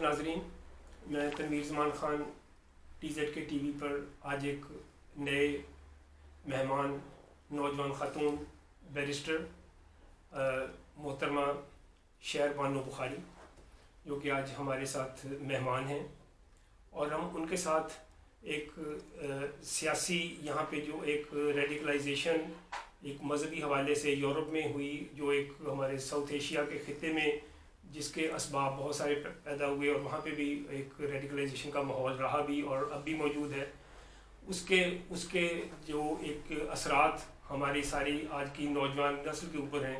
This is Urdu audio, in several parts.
ناظرین، میں تنویر زمان خان ٹی زیڈ کے ٹی وی پر آج ایک نئے مہمان، نوجوان خاتون بیرسٹر محترمہ شہر بانو بخاری، جو کہ آج ہمارے ساتھ مہمان ہیں، اور ہم ان کے ساتھ ایک سیاسی یہاں پہ جو ایک ریڈیکلائزیشن ایک مذہبی حوالے سے یورپ میں ہوئی، جو ایک ہمارے ساؤتھ ایشیا کے خطے میں جس کے اسباب بہت سارے پیدا ہوئے اور وہاں پہ بھی ایک ریڈیکلائزیشن کا ماحول رہا بھی اور اب بھی موجود ہے، اس کے جو ایک اثرات ہماری ساری آج کی نوجوان نسل کے اوپر ہیں۔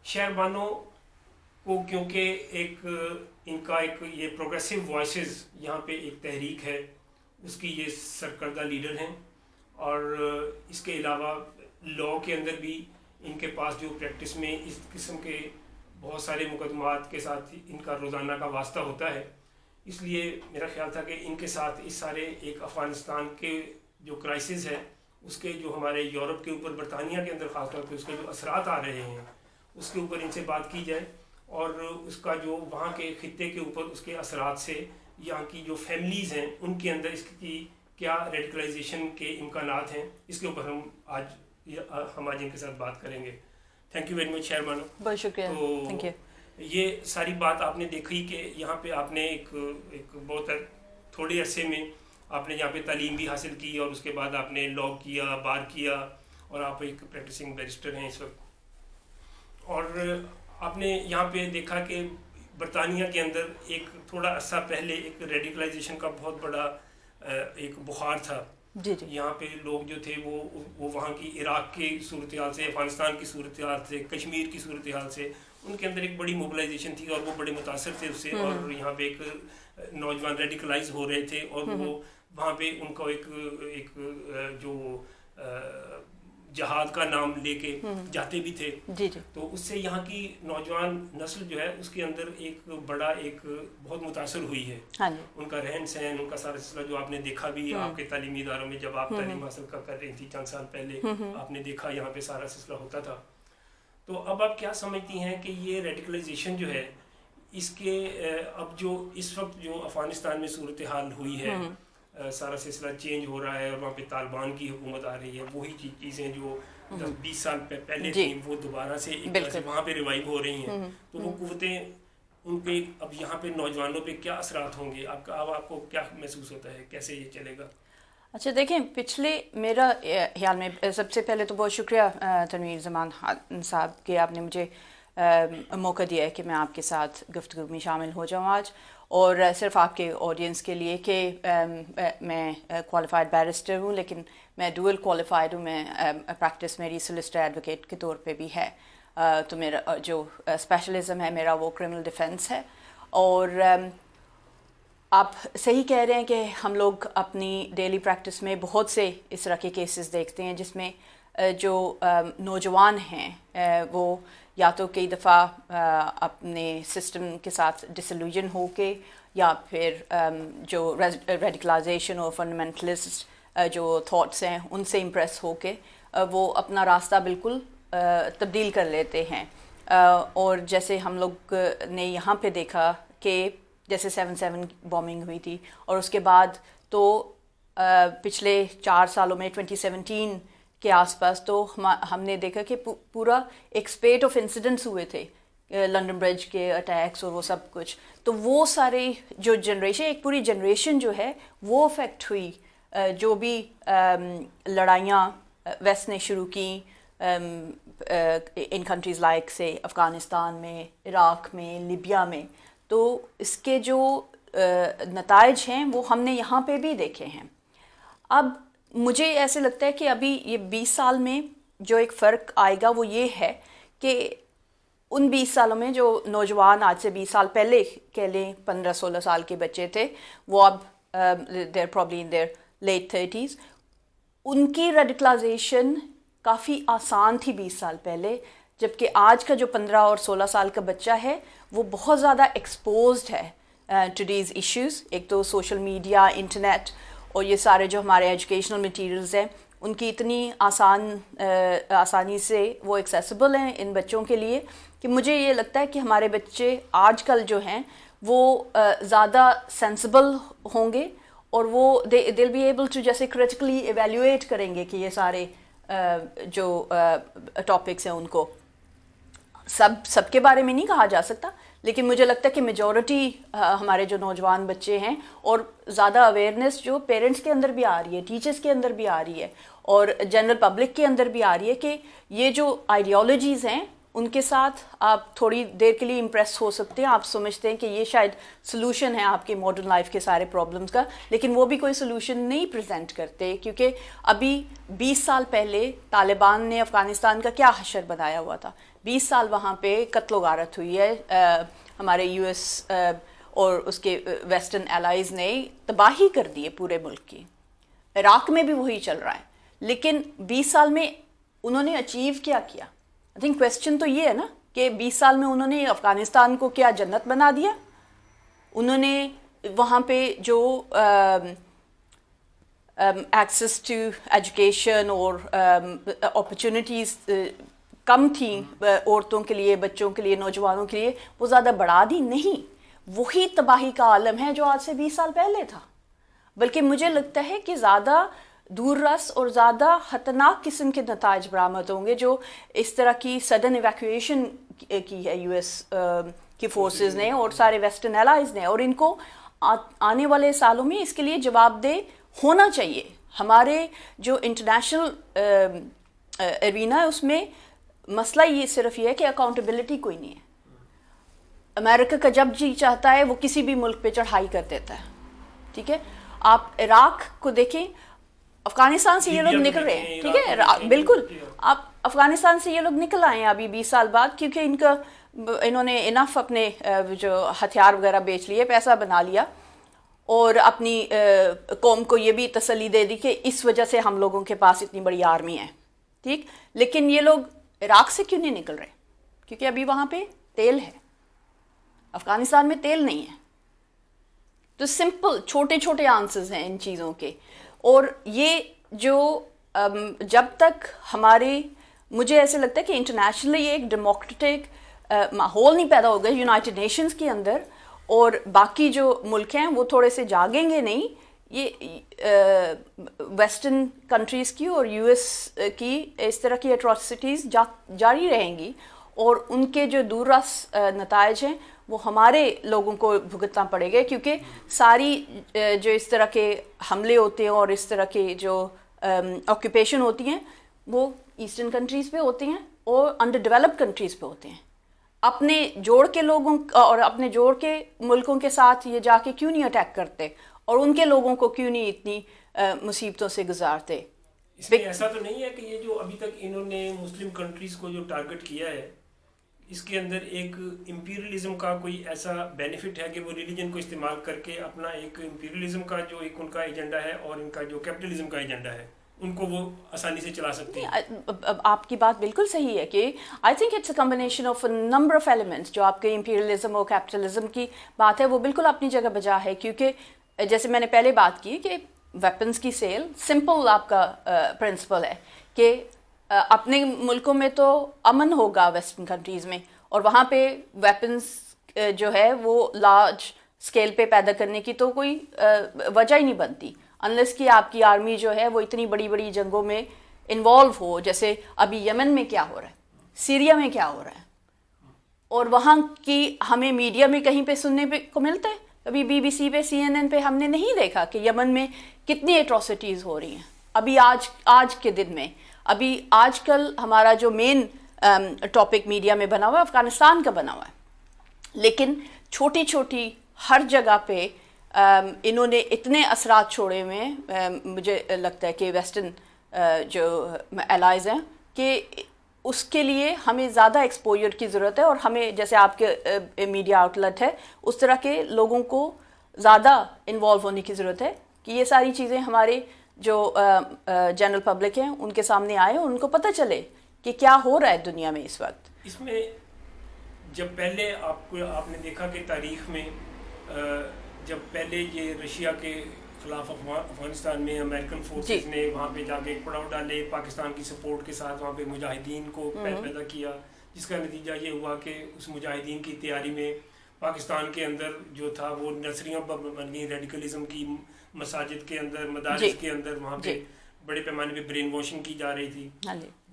شہر بانو کو کیونکہ ایک ان کا ایک یہ پروگریسو وائسز یہاں پہ ایک تحریک ہے، اس کی یہ سرکردہ لیڈر ہیں، اور اس کے علاوہ لاء کے اندر بھی ان کے پاس جو پریکٹس میں اس قسم کے بہت سارے مقدمات کے ساتھ ان کا روزانہ کا واسطہ ہوتا ہے، اس لیے میرا خیال تھا کہ ان کے ساتھ اس سارے ایک افغانستان کے جو کرائسس ہے، اس کے جو ہمارے یورپ کے اوپر برطانیہ کے اندر خاص طور پہ اس کے جو اثرات آ رہے ہیں، اس کے اوپر ان سے بات کی جائے، اور اس کا جو وہاں کے خطے کے اوپر اس کے اثرات سے یہاں کی جو فیملیز ہیں ان کے اندر اس کی کیا ریڈیکلائزیشن کے امکانات ہیں، اس کے اوپر ہم آج ان کے ساتھ بات کریں گے۔ تھینک یو ویری مچ شہر بانو، بہت شکریہ۔ تو یہ ساری بات آپ نے دیکھی کہ یہاں پہ آپ نے ایک بہت تھوڑے عرصے میں آپ نے یہاں پہ تعلیم بھی حاصل کی، اور اس کے بعد آپ نے لاء کیا، بار کیا، اور آپ ایک پریکٹسنگ بیرسٹر ہیں اس وقت، اور آپ نے یہاں پہ دیکھا کہ برطانیہ کے اندر ایک تھوڑا عرصہ پہلے ایک ریڈیکلائزیشن کا بہت بڑا ایک بخار تھا۔ جی جی، یہاں پہ لوگ جو تھے وہ وہاں کی عراق کی صورتحال سے، افغانستان کی صورتحال سے، کشمیر کی صورتحال سے ان کے اندر ایک بڑی موبلائزیشن تھی، اور وہ بڑے متاثر تھے اس سے، اور یہاں پہ ایک نوجوان ریڈیکلائز ہو رہے تھے، اور وہ وہاں پہ ان کو ایک جو جہاد کا نام لے کے جاتے بھی تھے۔ جی جی، تو اس سے یہاں کی نوجوان نسل جو ہے اس کے اندر ایک بڑا ایک بہت متاثر ہوئی ہے۔ ہاں جی، ان کا رہن سہن، ان کا سارا سلسلہ جو آپ نے دیکھا بھی آپ کے تعلیمی اداروں میں جب آپ تعلیم حاصل کر رہی تھی چند سال پہلے، آپ نے دیکھا یہاں پہ سارا سلسلہ ہوتا تھا۔ تو اب آپ کیا سمجھتی ہیں کہ یہ ریڈیکلائزیشن جو ہے اس کے اب جو اس وقت جو افغانستان میں صورتحال ہوئی ہے، سارا سلسلہ چینج ہو رہا ہے، اور وہاں پہ طالبان کی حکومت آ رہی ہے، وہی چیزیں جو 10-20 سال پہلے تھیں وہ دوبارہ سے ایک طرح سے وہاں پہ ریوائیو ہو رہی ہیں، تو وہ قوتیں ان پہ اب یہاں پہ نوجوانوں پہ کیا اثرات ہوں گے؟ آپ کو کیا محسوس ہوتا ہے، کیسے یہ چلے گا؟ اچھا دیکھیں، میرا خیال میں سب سے پہلے تو بہت شکریہ تنویر زمان خان صاحب کہ آپ نے مجھے موقع دیا ہے کہ میں آپ کے ساتھ گفتگو میں شامل ہو جاؤں آج، اور صرف آپ کے آڈینس کے لیے کہ میں کوالیفائڈ بیرسٹر ہوں، لیکن میں ڈوئل کوالیفائڈ ہوں، میں پریکٹس میری سولسٹر ایڈوکیٹ کے طور پہ بھی ہے، تو میرا جو اسپیشلزم ہے میرا وہ کرمنل ڈیفینس ہے۔ اور آپ صحیح کہہ رہے ہیں کہ ہم لوگ اپنی ڈیلی پریکٹس میں بہت سے اس طرح کے کیسز دیکھتے ہیں جس میں جو نوجوان ہیں وہ یا تو کئی دفعہ اپنے سسٹم کے ساتھ ڈسلوژن ہو کے، یا پھر جو ریڈیکلائزیشن اور فنڈامنٹلسٹ جو تھاٹس ہیں ان سے امپریس ہو کے وہ اپنا راستہ بالکل تبدیل کر لیتے ہیں، اور جیسے ہم لوگ نے یہاں پہ دیکھا کہ جیسے 7/7 بومنگ ہوئی تھی، اور اس کے بعد تو پچھلے 4 سالوں میں 2017 کے آس پاس تو ہم نے دیکھا کہ پورا ایک اسپیٹ آف انسیڈنٹس ہوئے تھے، لنڈن برج کے اٹیکس اور وہ سب کچھ، تو وہ سارے جو جنریشن، ایک پوری جنریشن جو ہے وہ افیکٹ ہوئی، جو بھی لڑائیاں ویسٹ نے شروع کی ان کنٹریز لائک سے افغانستان میں، عراق میں، لیبیا میں، تو اس کے جو نتائج ہیں وہ ہم نے یہاں پہ بھی دیکھے ہیں۔ اب مجھے ایسے لگتا ہے کہ ابھی یہ 20 سال میں جو ایک فرق آئے گا وہ یہ ہے کہ ان 20 سالوں میں جو نوجوان آج سے 20 سال پہلے کہہ لیں 15-16 سال کے بچے تھے، وہ اب they're probably in their late 30s، ان کی ریڈیکلائزیشن کافی آسان تھی 20 سال پہلے، جبکہ آج کا جو 15 اور 16 سال کا بچہ ہے وہ بہت زیادہ ایکسپوزڈ ہے ٹو دیز ایشوز۔ ایک تو سوشل میڈیا، انٹرنیٹ، اور یہ سارے جو ہمارے ایجوکیشنل مٹیریلز ہیں ان کی اتنی آسانی سے وہ ایکسیسیبل ہیں ان بچوں کے لیے، کہ مجھے یہ لگتا ہے کہ ہمارے بچے آج کل جو ہیں وہ زیادہ سینسبل ہوں گے اور وہ they'll be able to جیسے critically evaluate کریں گے کہ یہ سارے جو ٹاپکس ہیں ان کو سب کے بارے میں نہیں کہا جا سکتا، لیکن مجھے لگتا ہے کہ میجورٹی ہمارے جو نوجوان بچے ہیں اور زیادہ اویئرنیس جو پیرنٹس کے اندر بھی آ رہی ہے، ٹیچرس کے اندر بھی آ رہی ہے اور جنرل پبلک کے اندر بھی آ رہی ہے کہ یہ جو آئیڈیالوجیز ہیں ان کے ساتھ آپ تھوڑی دیر کے لیے امپریس ہو سکتے ہیں، آپ سمجھتے ہیں کہ یہ شاید سلوشن ہے آپ کے ماڈرن لائف کے سارے پرابلمس کا، لیکن وہ بھی کوئی سلوشن نہیں پریزنٹ کرتے، کیونکہ ابھی 20 سال پہلے طالبان نے افغانستان کا کیا حشر بنایا ہوا تھا، 20 سال وہاں پہ قتل و غارت ہوئی ہے، ہمارے یو ایس اور اس کے ویسٹرن الائز نے تباہی کر دی ہے پورے ملک کی، عراق میں بھی وہی چل رہا ہے، لیکن 20 سال میں انہوں نے اچیو کیا آئی تھنک کویسچن تو یہ ہے نا کہ 20 سال میں انہوں نے افغانستان کو کیا جنت بنا دیا، انہوں نے وہاں پہ جو ایکسیس ٹو ایجوکیشن اور اپرچونیٹیز کم تھیں عورتوں کے لیے، بچوں کے لیے، نوجوانوں کے لیے، وہ زیادہ بڑھا دی نہیں، وہی تباہی کا عالم ہے جو آج سے 20 سال پہلے تھا، بلکہ مجھے لگتا ہے کہ زیادہ دور رس اور زیادہ خطرناک قسم کے نتائج برآمد ہوں گے جو اس طرح کی سڈن ایویکویشن کی ہے یو ایس کی فورسز نے اور سارے ویسٹرن الائز نے، اور ان کو آنے والے سالوں میں اس کے لیے جواب دہ ہونا چاہیے۔ ہمارے جو انٹرنیشنل ارینا ہے اس میں مسئلہ یہ صرف یہ ہے کہ اکاؤنٹیبلٹی کوئی نہیں ہے، امریکہ کا جب جی چاہتا ہے وہ کسی بھی ملک پہ چڑھائی کر دیتا ہے، ٹھیک ہے، آپ عراق کو دیکھیں، افغانستان سے یہ لوگ نکل رہے ہیں، ٹھیک ہے، بالکل، آپ افغانستان سے یہ لوگ نکل آئے ہیں ابھی 20 سال بعد، کیونکہ انہوں نے انف اپنے جو ہتھیار وغیرہ بیچ لیے، پیسہ بنا لیا اور اپنی قوم کو یہ بھی تسلی دے دی کہ اس وجہ سے ہم لوگوں کے پاس اتنی بڑی آرمی ہے، ٹھیک، لیکن یہ لوگ عراق سے کیوں نہیں نکل رہے؟ کیونکہ ابھی وہاں پہ تیل ہے، افغانستان میں تیل نہیں ہے۔ تو سمپل چھوٹے چھوٹے آنسرز ہیں ان چیزوں کے، اور یہ جو جب تک ہمارے، مجھے ایسے لگتا ہے کہ انٹرنیشنلی ایک ڈیموکریٹک ماحول نہیں پیدا ہوگا یونائٹڈ نیشنز کے اندر، اور باقی جو ملک ہیں وہ تھوڑے سے جاگیں گے نہیں، یہ ویسٹرن کنٹریز کی اور یو ایس کی اس طرح کی اٹراسٹیز جاری رہیں گی، اور ان کے جو دور رس نتائج ہیں وہ ہمارے لوگوں کو بھگتنا پڑے گا، کیونکہ ساری جو اس طرح کے حملے ہوتے ہیں اور اس طرح کے جو آکوپیشن ہوتی ہیں وہ ایسٹرن کنٹریز پہ ہوتی ہیں اور انڈر ڈیولپڈ کنٹریز پہ ہوتے ہیں۔ اپنے جوڑ کے لوگوں اور اپنے جوڑ کے ملکوں کے ساتھ یہ جا کے کیوں نہیں اٹیک کرتے اور ان کے لوگوں کو کیوں نہیں اتنی مصیبتوں سے گزارتے؟ اس میں ایسا تو نہیں ہے کہ یہ جو ابھی تک انہوں نے مسلم کنٹریز کو جو ٹارگٹ کیا ہے، اس کے اندر ایک امپیریلزم کا کوئی ایسا بینیفٹ ہے کہ وہ ریلیجن کو استعمال کر کے اپنا ایک امپیریلزم کا جو ایک ان کا ایجنڈا ہے اور ان کا جو کیپٹلزم کا ایجنڈا ہے ان کو وہ آسانی سے چلا سکتے ہیں؟ آپ کی بات بالکل صحیح ہے کہ I think it's a combination of number of elements, جو آپ کے امپیریلزم اور کیپٹلزم کی بات ہے وہ بالکل اپنی جگہ بجا ہے، کیونکہ جیسے میں نے پہلے بات کی کہ ویپنز کی سیل سمپل آپ کا پرنسپل ہے کہ اپنے ملکوں میں تو امن ہوگا ویسٹرن کنٹریز میں، اور وہاں پہ ویپنز جو ہے وہ لارج اسکیل پہ پیدا کرنے کی تو کوئی وجہ ہی نہیں بنتی، انلیس کہ آپ کی آرمی جو ہے وہ اتنی بڑی بڑی جنگوں میں انوالو ہو، جیسے ابھی یمن میں کیا ہو رہا ہے، سیریا میں کیا ہو رہا ہے، اور وہاں کی ہمیں میڈیا میں کہیں پہ سننے پہ کو ملتا ہے، ابھی بی بی سی پہ CNN پہ ہم نے نہیں دیکھا کہ یمن میں کتنی ایٹراسٹیز ہو رہی ہیں ابھی آج کے دن میں۔ ابھی آج کل ہمارا جو مین ٹاپک میڈیا میں بنا ہوا ہے افغانستان کا بنا ہوا ہے، لیکن چھوٹی چھوٹی ہر جگہ پہ انہوں نے اتنے اثرات چھوڑے ہوئے ہیں، مجھے لگتا ہے کہ ویسٹرن جو الائز ہیں، کہ اس کے لیے ہمیں زیادہ ایکسپوجر کی ضرورت ہے، اور ہمیں جیسے آپ کے میڈیا آؤٹ لیٹ ہے اس طرح کے لوگوں کو زیادہ انوالو ہونے کی ضرورت ہے کہ یہ ساری چیزیں ہمارے جو جنرل پبلک ہیں ان کے سامنے آئے اور ان کو پتہ چلے کہ کیا ہو رہا ہے دنیا میں اس وقت۔ اس میں جب پہلے آپ نے دیکھا کہ تاریخ میں جب پہلے یہ رشیا کے خلاف افغانستان میں امریکن فورسز نے وہاں پہ جا کے پڑاؤ ڈالے، پاکستان کی سپورٹ کے ساتھ وہاں پہ مجاہدین کو پیدا کیا، جس کا نتیجہ یہ ہوا کہ اس مجاہدین کی تیاری میں پاکستان کے اندر جو تھا وہ نرسریاں بن گئی ریڈیکلزم کی، مساجد کے اندر، مدارس کے اندر وہاں پہ بڑے پیمانے پہ برین واشنگ کی جا رہی تھی.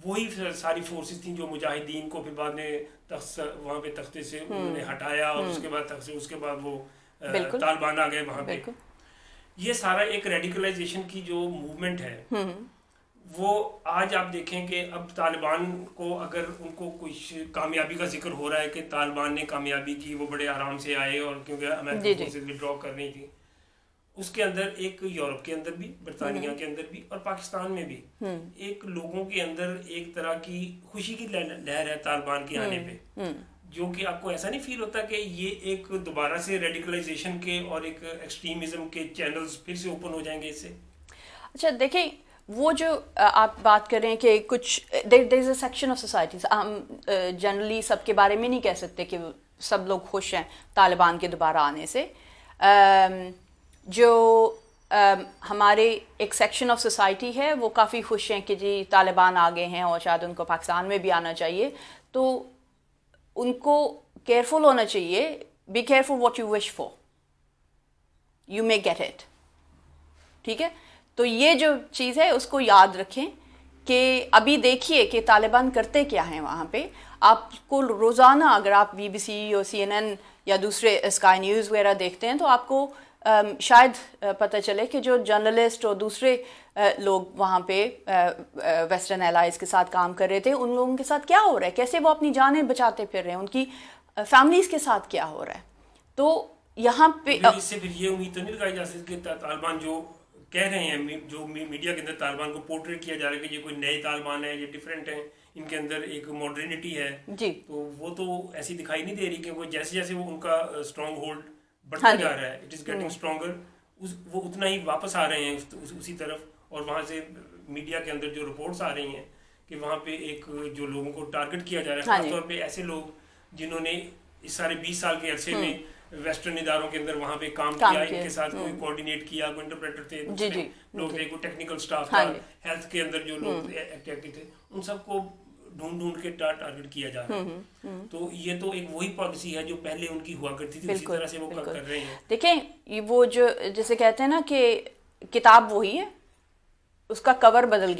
وہی ساری فورسز تھیں جو مجاہدین کو پھر بعد میں وہاں پہ تختے سے انہوں نے ہٹایا، اور اس کے بعد تخت سے اس کے بعد وہ طالبان آ گئے وہاں پہ. یہ سارا ایک ریڈیکلائزیشن کی جو موومنٹ ہے وہ آج آپ دیکھیں کہ اب طالبان کو اگر ان کو کچھ کامیابی کا ذکر ہو رہا ہے کہ طالبان نے کامیابی کی، وہ بڑے آرام سے آئے، اور کیونکہ امریکہ فورسز ودرا کر رہی تھی، اس کے اندر ایک یورپ کے اندر بھی، برطانیہ کے اندر بھی، اور پاکستان میں بھی ایک لوگوں کے اندر ایک طرح کی خوشی کی لہر ہے طالبان کے آنے پہ، جو کہ آپ کو ایسا نہیں فیل ہوتا کہ یہ ایک دوبارہ سے ریڈیکلائزیشن کے اور ایک ایکسٹریمزم کے چینلز پھر سے اوپن ہو جائیں گے اس سے؟ اچھا دیکھیں، وہ جو آپ بات کر رہے ہیں کہ کچھ دیر از اے سیکشن آف سوسائٹیز، ہم جنرلی سب کے بارے میں نہیں کہہ سکتے کہ سب لوگ خوش ہیں طالبان کے دوبارہ آنے سے. جو ہمارے ایک سیکشن آف سوسائٹی ہے وہ کافی خوش ہیں کہ جی طالبان آ گئے ہیں اور شاید ان کو پاکستان میں بھی آنا چاہیے. تو ان کو کیئرفل ہونا چاہیے. Be careful what you wish for, you may get it. ٹھیک ہے، تو یہ جو چیز ہے اس کو یاد رکھیں کہ ابھی دیکھیے کہ طالبان کرتے کیا ہیں وہاں پہ. آپ کو روزانہ اگر آپ بی بی سی اور سی این این یا دوسرے اسکائی نیوز وغیرہ دیکھتے ہیں تو آپ کو شاید پتہ چلے کہ جو جرنلسٹ اور دوسرے لوگ وہاں پہ ویسٹرن الائز کے ساتھ کام کر رہے تھے، ان لوگوں کے ساتھ کیا ہو رہا ہے، کیسے وہ اپنی جانیں بچاتے پھر رہے ہیں، ان کی فیملیز کے ساتھ کیا ہو رہا ہے. تو یہاں پہ اس سے پھر یہ امید تو نہیں لگائی جا سکتی کہ طالبان جو کہہ رہے ہیں، جو میڈیا کے اندر طالبان کو پورٹریٹ کیا جا رہا ہے کہ یہ کوئی نئے طالبان ہیں، یہ ڈفرینٹ ہیں، ان کے اندر ایک ماڈرنٹی ہے، تو وہ تو ایسی دکھائی نہیں دے رہی کہ وہ جیسے جیسے وہ ان کا اسٹرانگ ہولڈ بڑھتا جا رہا ہے، اٹ از گیٹنگ اسٹرانگر، وہ اتنا ہی واپس آ رہے ہیں اسی طرف. اور وہاں سے میڈیا کے اندر جو رپورٹس آ رہی ہیں کہ وہاں پہ ایک جو لوگوں کو ٹارگٹ کیا جا رہا ہے، خاص طور پہ ایسے لوگ جنہوں نے اس سارے 20 سال کے عرصے میں ویسٹرن اداروں کے اندر وہاں پہ کام کیا، ان کے ساتھ کوئی کوآرڈینیٹ کیا، کوئی انٹرپریٹر تھے، لوگ تھے، کوئی ٹیکنیکل سٹاف تھا، ہیلتھ کے اندر جو لوگ ایکٹیو تھے، ان سب کو ڈھونڈ کے ٹارگٹ کیا جا رہا ہے. تو یہ تو ایک وہی پالیسی ہے جو پہلے ان کی ہوا کرتی تھی، اسی طرح سے وہ کر رہے ہیں. دیکھیں وہ جو جیسے کہتے ہیں نا کہ کتاب وہی ہے، اس کا کور بدلا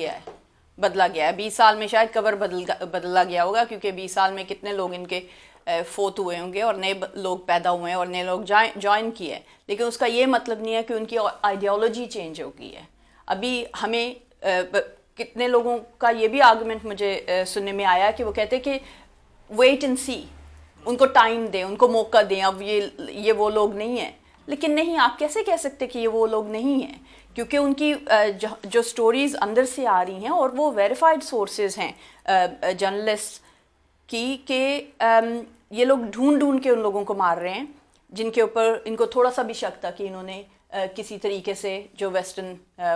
گیا ہے. 20 سال میں شاید کور بدلا گیا ہوگا، کیونکہ 20 سال میں کتنے لوگ ان کے فوت ہوئے ہوں گے اور نئے لوگ پیدا ہوئے ہیں اور نئے لوگ جوائن کیے ہیں. لیکن اس کا یہ مطلب نہیں ہے کہ ان کی آئیڈیالوجی چینج ہو گئی ہے. ابھی ہمیں کتنے لوگوں کا یہ بھی آرگومنٹ مجھے سننے میں آیا کہ وہ کہتے کہ ویٹ اینڈ سی، ان کو ٹائم دیں، ان کو موقع دیں، اب یہ وہ لوگ نہیں ہیں. لیکن نہیں، آپ کیسے کہہ سکتے کہ یہ وہ لوگ نہیں ہیں، کیونکہ ان کی جو سٹوریز اندر سے آ رہی ہیں اور وہ ویریفائڈ سورسز ہیں جرنلسٹ کی، کہ یہ لوگ ڈھونڈ کے ان لوگوں کو مار رہے ہیں جن کے اوپر ان کو تھوڑا سا بھی شک تھا کہ انہوں نے کسی طریقے سے جو ویسٹرن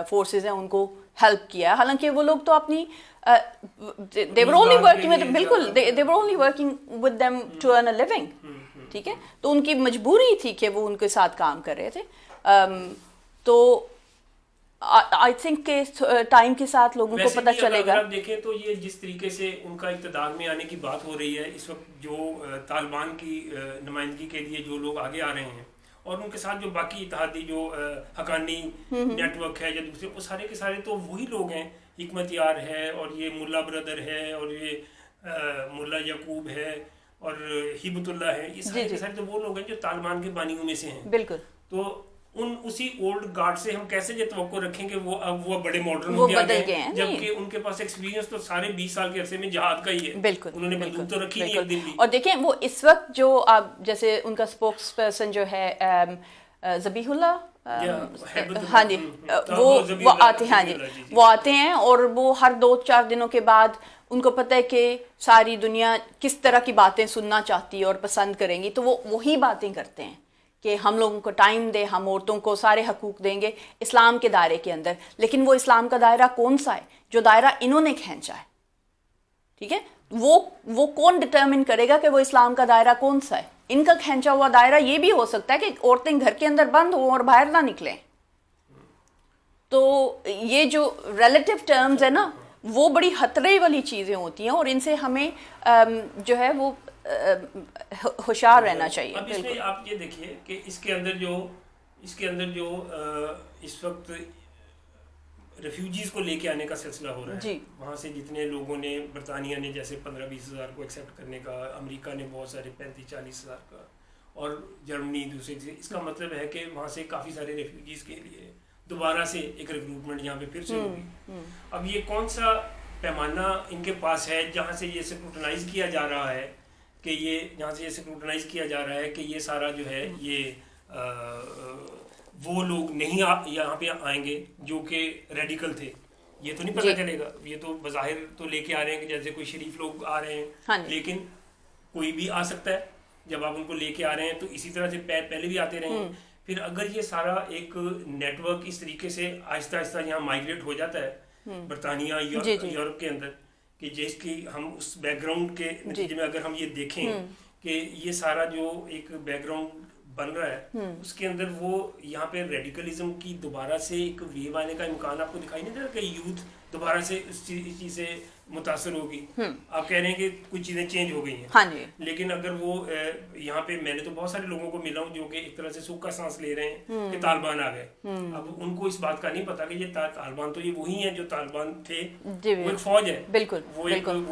فورسز ہیں ان کو ہیلپ کیا ہے. حالانکہ وہ لوگ تو اپنی they were only working with بالکل they were only working with them to earn a living. ٹھیک ہے، تو ان کی مجبوری تھی کہ وہ ان کے ساتھ کام کر رہے تھے. تو آئی تھنک کہ ٹائم کے ساتھ لوگوں کو پتہ چلے گا. اگر آپ دیکھیں تو یہ جس طریقے سے ان کا اقتدار میں آنے کی بات ہو رہی ہے اس وقت، جو طالبان کی نمائندگی کے لیے جو لوگ آگے آ رہے ہیں اور ان کے ساتھ جو باقی اتحادی جو حقانی نیٹ ورک ہے یا دوسرے، وہ سارے کے سارے تو وہی لوگ ہیں. حکمت یار ہے، اور یہ ملا بردر ہے، اور یہ ملا یعقوب ہے، اور ہبت اللہ ہے، یہ سارے کے سارے تو وہ لوگ ہیں جو طالبان کے بانیوں میں سے ہیں. بالکل. تو اسی اولڈ گارڈ سے ہم کیسے یہ توقع رکھیں کہ وہ بڑے ماڈرن ہو گئے ہیں، جبکہ ان کے پاس ایکسپیرینس تو سارے 20 سال کے عرصے میں جہاد کا ہی ہے. بالکل، انہوں نے بندوق تو رکھی نہیں ایک دن بھی. اور دیکھیں وہ اس وقت جو آپ جیسے ان کا اسپوکس پرسن جو ہے ذبیح اللہ، ہاں جی، وہ آتے، ہاں جی وہ آتے ہیں، اور وہ ہر 2-4 دنوں کے بعد ان کو پتہ ہے کہ ساری دنیا کس طرح کی باتیں سننا چاہتی ہے اور پسند کریں گی، تو وہ وہی باتیں کرتے ہیں کہ ہم لوگوں کو ٹائم دیں، ہم عورتوں کو سارے حقوق دیں گے اسلام کے دائرے کے اندر. لیکن وہ اسلام کا دائرہ کون سا ہے؟ جو دائرہ انہوں نے کھینچا ہے. ٹھیک ہے، وہ کون ڈٹرمن کرے گا کہ وہ اسلام کا دائرہ کون سا ہے؟ ان کا کھینچا ہوا دائرہ یہ بھی ہو سکتا ہے کہ عورتیں گھر کے اندر بند ہوں اور باہر نہ نکلیں. تو یہ جو ریلیٹیو ٹرمز ہے نا، وہ بڑی خطرے والی چیزیں ہوتی ہیں، اور ان سے ہمیں جو ہے وہ ہوشیار رہنا چاہیے. اب اس میں آپ یہ دیکھیے کہ اس کے اندر جو اس وقت ریفیوجیز کو لے کے آنے کا سلسلہ ہو رہا ہے, وہاں سے جتنے لوگوں نے, برطانیہ نے جیسے 15-20 ہزار کو ایکسیپٹ کرنے کا, امریکہ نے بہت سارے 35-40 ہزار کا, اور جرمنی دوسرے سے, اس کا مطلب ہے کہ وہاں سے کافی سارے ریفیوجیز کے لیے دوبارہ سے ایک ریکروٹمنٹ یہاں پہ پھر سے ہوگی. اب یہ کون سا پیمانہ ان کے پاس ہے جہاں سے یہ سکروٹنائز کیا جا رہا ہے کہ یہ سارا جو ہے یہ وہ لوگ نہیں یہاں پہ آئیں گے جو کہ ریڈیکل تھے, یہ تو نہیں پتہ چلے گا. یہ تو بظاہر تو لے کے آ رہے ہیں کہ جیسے کوئی شریف لوگ آ رہے ہیں, لیکن کوئی بھی آ سکتا ہے. جب آپ ان کو لے کے آ رہے ہیں تو اسی طرح سے پہلے بھی آتے رہے ہیں. پھر اگر یہ سارا ایک نیٹ ورک اس طریقے سے آہستہ آہستہ یہاں مائگریٹ ہو جاتا ہے برطانیہ یورپ کے اندر, کہ جس کی ہم اس بیک گراؤنڈ کے نتیجے میں اگر ہم یہ دیکھیں کہ یہ سارا جو ایک بیک گراؤنڈ بن رہا ہے اس کے اندر وہ یہاں پہ ریڈیکلزم کی دوبارہ سے ایک ویو آنے کا امکان آپ کو دکھائی نہیں دیتا کہ یوتھ دوبارہ سے اس چیز سے متاثر ہوگی. آپ کہہ رہے ہیں کہ کچھ چیزیں چینج ہو گئی ہیں, لیکن اگر وہ یہاں پہ, میں نے تو بہت سارے لوگوں کو ملا ہوں جو کہ ایک طرح سے سکھ کا سانس لے رہے ہیں کہ طالبان آ گئے. اب ان کو اس بات کا نہیں پتا کہ یہ طالبان تو یہ وہی ہیں جو طالبان تھے, وہ ایک فوج ہے, وہ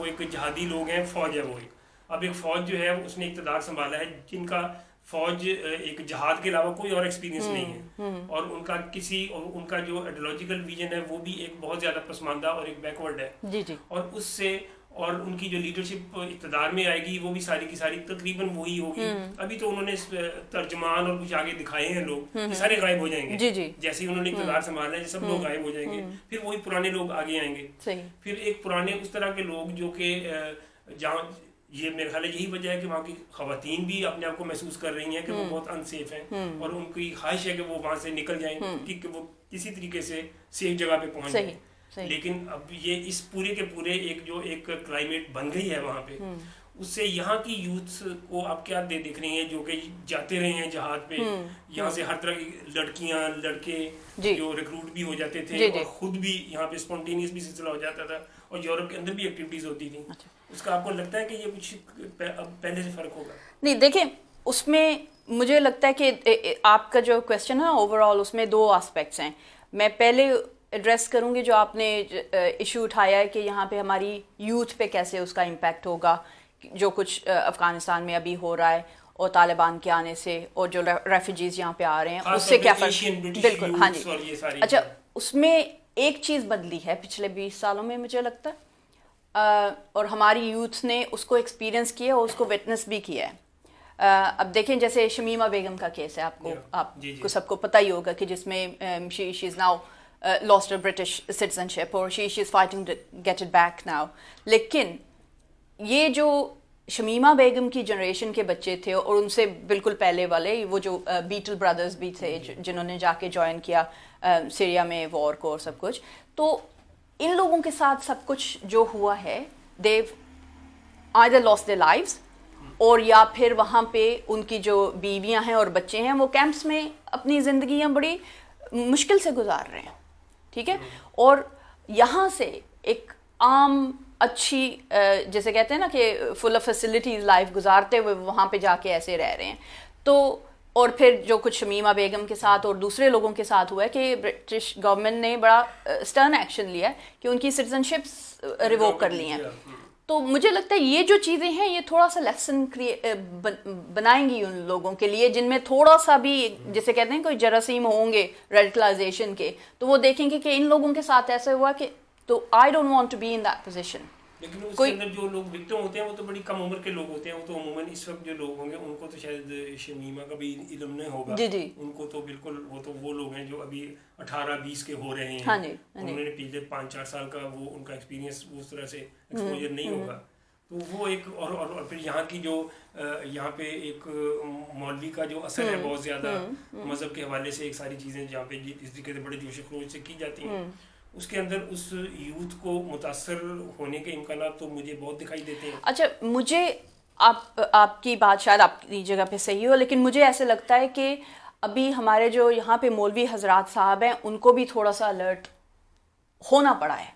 ایک جہادی لوگ ہیں, فوج ہے وہ ایک. اب ایک فوج جو ہے اس نے اقتدار سنبھالا ہے جن کا فوج ایک جہاد کے علاوہ کوئی اور ایکسپیرینس نہیں ہے, اور ان کا جو ایڈیولوجیکل ویژن ہے وہ بھی ایک بہت زیادہ پسماندہ اور ایک بیکورڈ ہے. اور اس سے اور ان کی جو لیڈرشپ اقتدار میں آئے گی وہ بھی ساری کی ساری تقریباً وہی ہوگی. ابھی تو انہوں نے ترجمان اور کچھ آگے دکھائے ہیں لوگ, سارے غائب ہو جائیں گے جیسے انہوں نے اقتدار سنبھالنا ہے, سب لوگ غائب ہو جائیں گے. پھر وہی پرانے لوگ آگے آئیں گے. پھر ایک پرانے اس طرح کے لوگ جو کہ جہاں یہ میرے خیال ہے یہی وجہ ہے کہ وہاں کی خواتین بھی اپنے آپ کو محسوس کر رہی ہیں کہ وہ بہت انسیف ہیں, اور ان کی خواہش ہے کہ وہ وہاں سے نکل جائیں کہ وہ کسی طریقے سے سیف جگہ پہ پہنچ جائیں. لیکن اب یہ اس پورے کے پورے ایک کلائمیٹ بن گئی ہے وہاں پہ, اس سے یہاں کی یوتھ کو آپ کیا دیکھ رہی ہیں جو کہ جاتے رہے ہیں جہاد پہ, یہاں سے ہر طرح کی لڑکیاں لڑکے جو ریکروٹ بھی ہو جاتے تھے, اور خود بھی یہاں پہ اسپونٹینیس بھی سلسلہ ہو جاتا تھا, اور یورپ کے اندر بھی ایکٹیویٹیز ہوتی تھیں. اس کا آپ کو لگتا ہے کہ یہ کچھ پہلے سے فرق ہوگا؟ نہیں, دیکھیں اس میں مجھے لگتا ہے کہ آپ کا جو کویسچن ہے اوور آل اس میں 2 آسپیکٹس ہیں. میں پہلے ایڈریس کروں گی جو آپ نے ایشو اٹھایا ہے کہ یہاں پہ ہماری یوتھ پہ کیسے اس کا امپیکٹ ہوگا, جو کچھ افغانستان میں ابھی ہو رہا ہے اور طالبان کے آنے سے, اور جو ریفیوجیز یہاں پہ آ رہے ہیں اس سے کیا فرق. بالکل, ہاں جی. اچھا, اس میں ایک چیز بدلی ہے پچھلے 20 سالوں میں مجھے لگتا ہے, اور ہماری یوتھ نے اس کو ایکسپیرینس کیا اور اس کو وٹنس بھی کیا ہے. اب دیکھیں جیسے شمیمہ بیگم کا کیس ہے, آپ کو سب کو پتہ ہی ہوگا کہ جس میں she is now lost her British citizenship or she is fighting to get it back now. لیکن یہ جو شمیمہ بیگم کی جنریشن کے بچے تھے اور ان سے بالکل پہلے والے وہ جو بیٹل برادرز بھی تھے جنہوں نے جا کے جوائن کیا سیریا میں وار کو اور سب کچھ, تو ان لوگوں کے ساتھ سب کچھ جو ہوا ہے they've either lost their lives اور یا پھر وہاں پہ ان کی جو بیویاں ہیں اور بچے ہیں وہ کیمپس میں اپنی زندگیاں بڑی مشکل سے گزار رہے ہیں. ٹھیک ہے, اور یہاں سے ایک عام اچھی جیسے کہتے ہیں نا کہ فل آف فیسلٹیز لائف گزارتے ہوئے وہاں پہ جا کے ایسے رہ رہے ہیں. تو اور پھر جو کچھ شمیمہ بیگم کے ساتھ اور دوسرے لوگوں کے ساتھ ہوا ہے کہ برٹش گورنمنٹ نے بڑا اسٹرن ایکشن لیا ہے کہ ان کی سٹیزنشپس ریووک کر لی ہیں. تو مجھے لگتا ہے یہ جو چیزیں ہیں یہ تھوڑا سا لیسن بنائیں گی ان لوگوں کے لیے جن میں تھوڑا سا بھی جیسے کہتے ہیں کوئی جراثیم ہوں گے ریڈیکلائزیشن کے, تو وہ دیکھیں گے کہ ان لوگوں کے ساتھ ایسا ہوا کہ تو I don't want to be in that position. لیکن اس کے اندر جو لوگ وکٹم ہوتے ہیں وہ تو بڑی کم عمر کے لوگ ہوتے ہیں, وہ تو عموماً اس وقت جو لوگ ہوں گے ان کو تو شاید شمیمہ کا بھی علم نہیں ہوگا. ان کو تو بالکل وہ لوگ ہیں جو ابھی 18-20 کے ہو رہے ہیں, انہوں نے پچھلے 5-4 سال کا وہ ان کا ایکسپیرینس اس طرح سے ایکسپوجر نہیں ہوگا. تو وہ ایک اور پھر یہاں کی جو یہاں پہ ایک مولوی کا جو اثر ہے بہت زیادہ مذہب کے حوالے سے, ایک ساری چیزیں جہاں پہ اس طریقے سے بڑے جوش و خروش سے کی جاتی ہیں, اس کے اندر اس یوتھ کو متاثر ہونے کے امکانات تو مجھے بہت دکھائی دیتے ہیں. اچھا, مجھے آپ کی بات شاید آپ کی جگہ پہ صحیح ہو, لیکن مجھے ایسے لگتا ہے کہ ابھی ہمارے جو یہاں پہ مولوی حضرات صاحب ہیں ان کو بھی تھوڑا سا الرٹ ہونا پڑا ہے.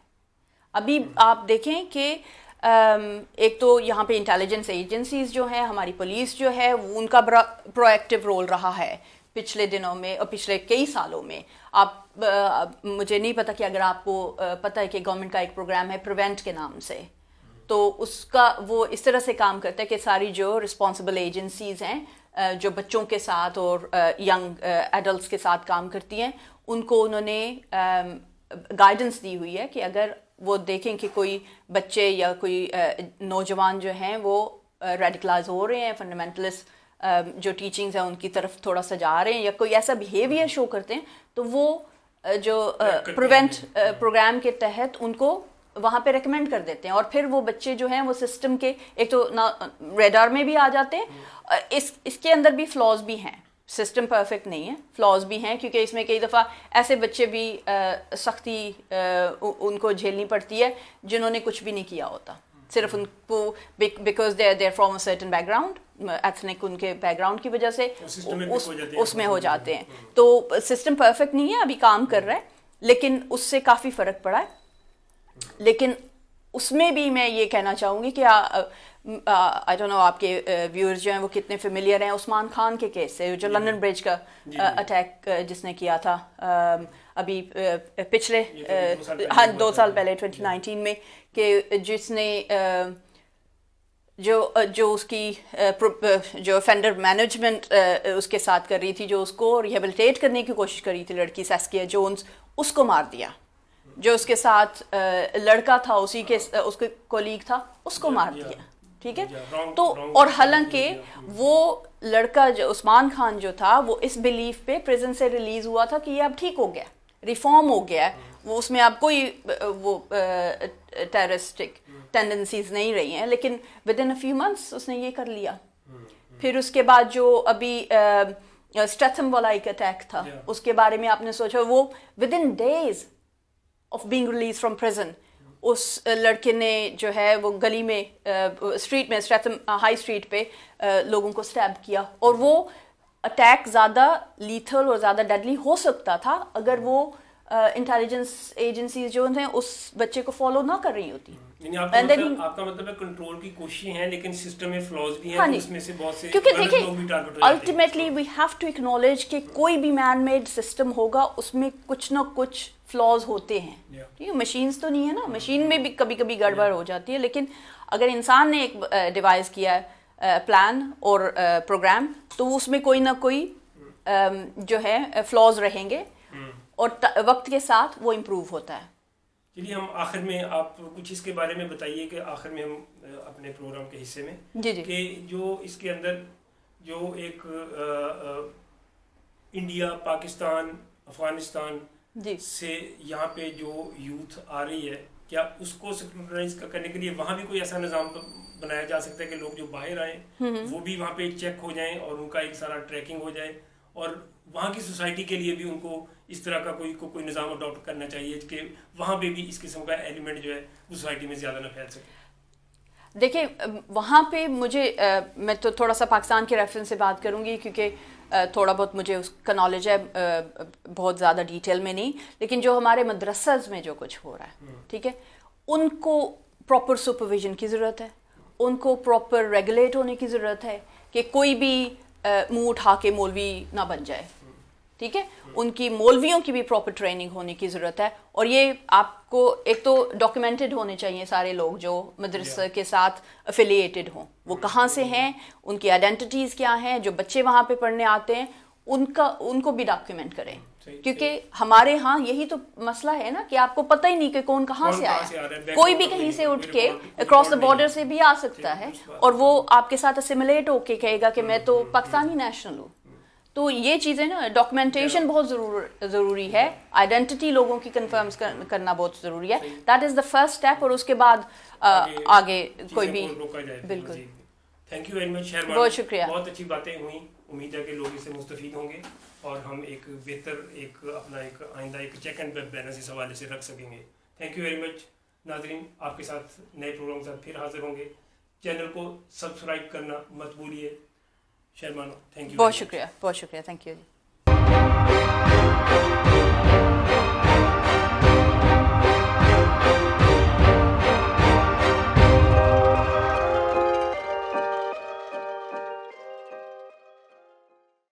ابھی آپ دیکھیں کہ ایک تو یہاں پہ انٹیلیجنس ایجنسیز جو ہیں, ہماری پولیس جو ہے, وہ ان کا بڑا پرو ایکٹیو رول رہا ہے پچھلے دنوں میں اور پچھلے کئی سالوں میں. آپ مجھے نہیں پتہ کہ اگر آپ کو پتہ ہے کہ گورنمنٹ کا ایک پروگرام ہے پریونٹ کے نام سے, تو اس کا وہ اس طرح سے کام کرتا ہے کہ ساری جو رسپانسبل ایجنسیز ہیں جو بچوں کے ساتھ اور ینگ ایڈلٹس کے ساتھ کام کرتی ہیں, ان کو انہوں نے گائیڈنس دی ہوئی ہے کہ اگر وہ دیکھیں کہ کوئی بچے یا کوئی نوجوان جو ہیں وہ ریڈیکلائز ہو رہے ہیں, فنڈامنٹلسٹ جو ٹیچنگز ہیں ان کی طرف تھوڑا سا جا رہے ہیں یا کوئی ایسا بیہیویئر شو کرتے ہیں, تو وہ جو پریونٹ پروگرام کے تحت ان کو وہاں پہ ریکمینڈ کر دیتے ہیں, اور پھر وہ بچے جو ہیں وہ سسٹم کے ایک تو ریڈار میں بھی آ جاتے ہیں. اس کے اندر بھی فلاز بھی ہیں, سسٹم پرفیکٹ نہیں ہے, فلاز بھی ہیں, کیونکہ اس میں کئی دفعہ ایسے بچے بھی سختی ان کو جھیلنی پڑتی ہے جنہوں نے کچھ بھی نہیں کیا ہوتا, صرف ان کو because they are from a certain background, ethnic ان کے بیک گراؤنڈ کی وجہ سے اس میں ہو جاتے ہیں. تو سسٹم پرفیکٹ نہیں ہے, ابھی کام کر رہا ہے, لیکن اس سے کافی فرق پڑا ہے. لیکن اس میں بھی میں یہ کہنا چاہوں گی کہ آئی ڈونٹ نو آپ کے ویورز جو ہیں وہ کتنے فیملیئر ہیں عثمان خان کے کیس سے, جو لندن برج کا اٹیک جس نے کیا تھا ابھی پچھلے 2 سال پہلے 2019 میں, کہ جس نے جو اس کی جو offender مینجمنٹ اس کے ساتھ کر رہی تھی, جو اس کو ریہیبلیٹیٹ کرنے کی کوشش کر رہی تھی لڑکی ساسکیا جونز, اس کو مار دیا. جو اس کے ساتھ لڑکا تھا اسی کے اس کے کولیگ تھا, اس کو مار دیا. ٹھیک ہے, تو اور حالانکہ وہ لڑکا جو عثمان خان جو تھا وہ اس بلیف پہ پریزن سے ریلیز ہوا تھا کہ یہ اب ٹھیک ہو گیا, ریفارم ہو گیا, وہ اس میں اب کوئی وہ ٹیررسٹک ٹینڈنسیز نہیں رہی ہیں, لیکن within a few months اس نے یہ کر لیا. پھر اس کے بعد جو ابھی اسٹیتھم والا ایک اٹیک تھا, اس کے بارے میں آپ نے سوچا, وہ within days of being release from prison اس لڑکے نے جو ہے وہ گلی میں اسٹریٹ میں اسٹیتھم ہائی اسٹریٹ پہ لوگوں کو اسٹیب کیا, اور وہ اٹیک زیادہ لیتھل اور زیادہ ڈیڈلی ہو سکتا تھا اگر وہ انٹیلیجنس ایجنسیز جو ہیں اس بچے کو فالو نہ کر رہی ہوتی. یعنی آپ کا مطلب ہے کنٹرول کی کوششیں ہیں لیکن سسٹم میں فلاز بھی ہیں, اس میں سے بہت سے کیونکہ دیکھیں ultimately we have to acknowledge کہ کوئی بھی مین میڈ سسٹم ہوگا اس میں کچھ نہ کچھ فلاز ہوتے ہیں. ٹھیک ہے, مشینز تو نہیں ہے نا, مشین میں بھی کبھی کبھی گڑبڑ ہو جاتی ہے, لیکن اگر انسان نے ایک ڈیوائز کیا ہے پلان اور پروگرام, تو اس میں کوئی نہ کوئی جو ہے فلاز رہیں گے, اور وقت کے ساتھ وہ امپروو ہوتا ہے. چلیے ہم آخر میں آپ کچھ اس کے بارے میں بتائیے کہ آخر میں ہم اپنے پروگرام کے حصے میں جی کہ جو اس کے اندر جو ایک انڈیا, پاکستان, افغانستان سے یہاں پہ جو یوتھ آ رہی ہے, کیا اس کو سیکولرائز کرنے کے لیے وہاں بھی کوئی ایسا نظام بنایا جا سکتا ہے کہ لوگ جو باہر آئیں وہ بھی وہاں پہ چیک ہو جائیں اور ان کا ایک سارا ٹریکنگ ہو جائے, اور وہاں کی سوسائٹی کے لیے بھی ان کو اس طرح کا کوئی نظام اڈاپٹ کرنا چاہیے کہ وہاں پہ بھی اس قسم کا ایلیمنٹ جو ہے سوسائٹی میں زیادہ نہ پھیل سکے. دیکھیں وہاں پہ مجھے میں تو تھوڑا سا پاکستان کے ریفرنس سے بات کروں گی کیونکہ تھوڑا بہت مجھے اس کا نالج ہے, بہت زیادہ ڈیٹیل میں نہیں, لیکن جو ہمارے مدرسز میں جو کچھ ہو رہا ہے, ٹھیک ہے, ان کو پراپر سپرویژن کی ضرورت ہے, ان کو پراپر ریگولیٹ ہونے کی ضرورت ہے کہ کوئی بھی منہ اٹھا کے مولوی نہ بن جائے. ٹھیک ہے, ان کی مولویوں کی بھی پراپر ٹریننگ ہونے کی ضرورت ہے, اور یہ آپ کو ایک تو ڈاکیومنٹڈ ہونے چاہیے سارے لوگ جو مدرسے کے ساتھ افیلیٹڈ ہوں, وہ کہاں سے ہیں, ان کی آئیڈینٹیز کیا ہیں, جو بچے وہاں پہ پڑھنے آتے ہیں ان کو بھی ڈاکیومنٹ کریں, کیونکہ ہمارے ہاں یہی تو مسئلہ ہے نا کہ آپ کو پتہ ہی نہیں کہ کون کہاں سے آیا, کوئی بھی کہیں سے اٹھ کے اکراس دا بارڈر سے بھی آ سکتا ہے, اور وہ آپ کے ساتھ اسیمولیٹ ہو کے کہے گا کہ میں تو پاکستانی نیشنل ہوں. تو یہ چیزیں نا ڈاکیومنٹیشن بہت ضروری ہے, آئیڈینٹی لوگوں کی کنفرم کرنا بہت ضروری ہے, that is the first step, اور اس کے بعد آگے کوئی بھی. بالکل, تھینک یو ویری مچ شہربانو, بہت شکریہ, بہت اچھی باتیں ہوئیں, امید ہے کہ لوگ اس سے مستفید ہوں گے اور ہم ایک بہتر اپنا ایک آئندہ ایک چیک اینڈ بیلنس اس حوالے سے رکھ سکیں گے. Thank you very much. ناظرین, آپ کے ساتھ نئے پروگرام کے ساتھ پھر حاضر ہوں گے. چینل کو سبسکرائب کرنا مت بھولیے. شہربانو, تھینک یو. بہت شکریہ, بہت شکریہ, تھینک یو.